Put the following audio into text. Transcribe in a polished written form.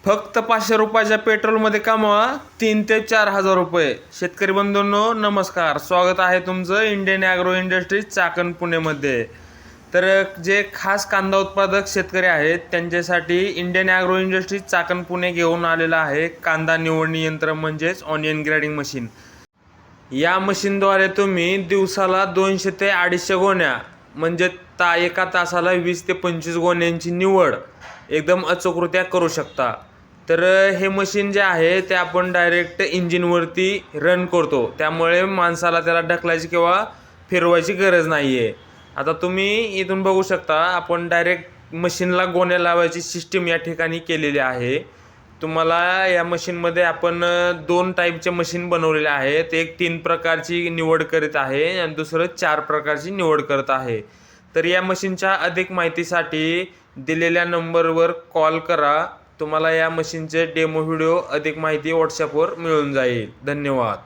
फक्त 500 रुपयाच्या पेट्रोलमध्ये कमवा 3 ते 4 हजार रुपये। शेतकरी बंधूंनो नमस्कार, स्वागत आहे तुमचं इंडियन ॲग्रो इंडस्ट्रीज चाकण पुणेमध्ये। तर जे खास कांदा उत्पादक शेतकरी आहेत त्यांच्यासाठी Indian agro industries Chakan Pune घेऊन आलेला आहे कांदा निवडणी यंत्र म्हणजेच ऑनियन ग्रेडिंग मशीन। या मशीनद्वारे तुम्ही दिवसाला 200 ते 250 गोण्या म्हणजे एका तासाला 20 ते 25 गोण्यांची निवड एकदम अचूकरित्या करू शकता। तर हे मशीन जे आहे ते आपण डायरेक्ट इंजिनवरती रन करतो, त्यामुळे माणसाला त्याला ढकलायची किंवा फिरवायची गरज नाही आहे। आता तुम्ही इथून बघू शकता आपण डायरेक्ट मशीनला गोण्या लावायची सिस्टीम या ठिकाणी केलेली आहे। तुम्हाला या मशीनमध्ये आपण 2 टाईपचे मशीन बनवलेले आहेत, एक 3 प्रकारची निवड करीत आहे आणि दुसरं 4 प्रकारची निवड करत आहे। तर या मशीनच्या अधिक माहितीसाठी दिलेल्या नंबरवर कॉल करा, तुम्हाला या मशीनचे डेमो व्हिडिओ अधिक माहिती व्हॉट्सॲपवर मिळून जाईल। धन्यवाद।